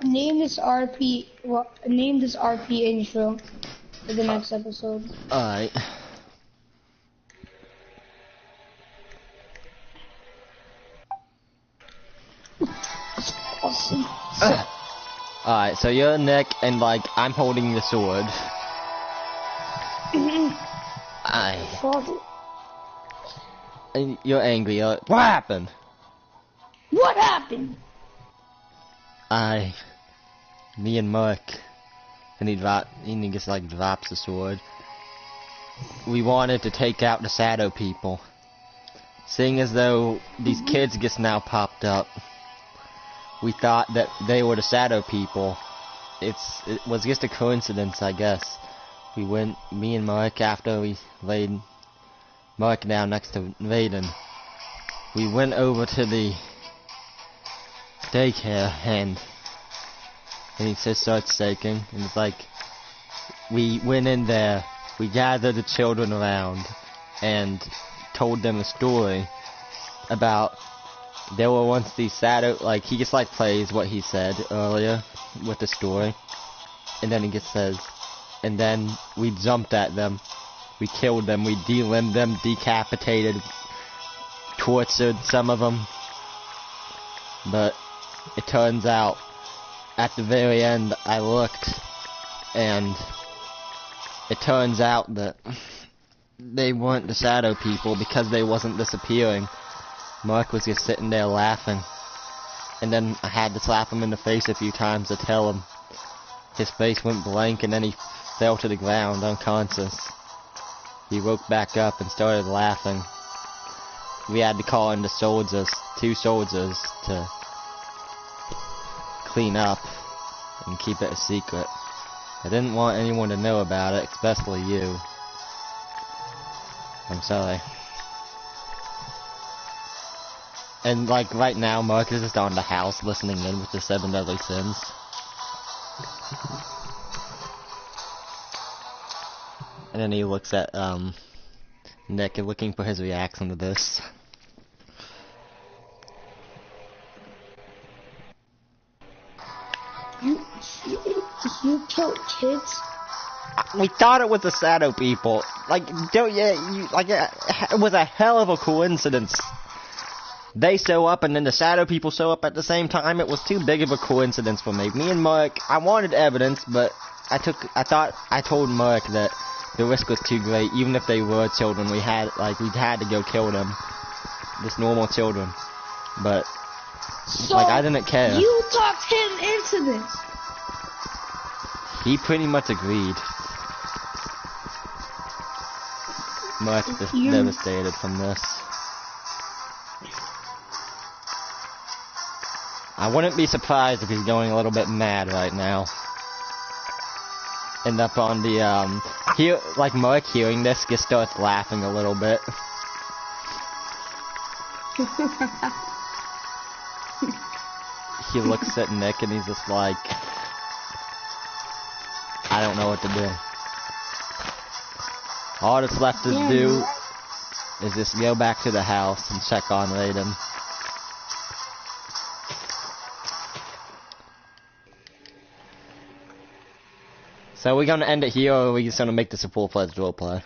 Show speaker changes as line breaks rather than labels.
name this RP. Well, name this RP intro for the next episode.
Alright.
Awesome.
Alright, so you're Nick, and like I'm holding the sword.
Father.
And you're angry. You're like, what happened?
What happened?
Me and Mark, and he just like drops the sword. We wanted to take out the shadow people. Seeing as though these kids just now popped up, we thought that they were the shadow people. It was just a coincidence, I guess. Me and Mark, after we laid Mark down next to Raiden, we went over to the daycare, and he just starts shaking, and it's like, we went in there, we gathered the children around, and told them a story about, there were once these shadow, like, he just like plays what he said earlier with the story, and then he just says, and then we jumped at them, we killed them, we delimbed them, decapitated, tortured some of them, but it turns out, at the very end, I looked, and it turns out that they weren't the shadow people because they wasn't disappearing. Mark was just sitting there laughing, and then I had to slap him in the face a few times to tell him. His face went blank, and then he fell to the ground unconscious. He woke back up and started laughing. We had to call in the soldiers, 2 soldiers, to clean up and keep it a secret. I didn't want anyone to know about it, especially you. I'm sorry. And like right now, Mark is just on the house listening in with the 7 Deadly Sins. And then he looks at Nick and looking for his reaction to this.
You killed kids?
We thought it was the shadow people. Like, it was a hell of a coincidence. They show up and then the shadow people show up at the same time. It was too big of a coincidence for me. Me and Mark, I wanted evidence, but I told Mark that the risk was too great. Even if they were children, we had to go kill them. Just normal children. But,
so
like, I didn't care.
You talked him into this?
He pretty much agreed. Mark is devastated from this. I wouldn't be surprised if he's going a little bit mad right now. And up on the, like Mark hearing this just starts laughing a little bit. He looks at Nick and he's just like, I don't know what to do. All that's left to do is just go back to the house and check on Raiden. So are we gonna end it here, or are we just gonna make this a full-fledged roleplay?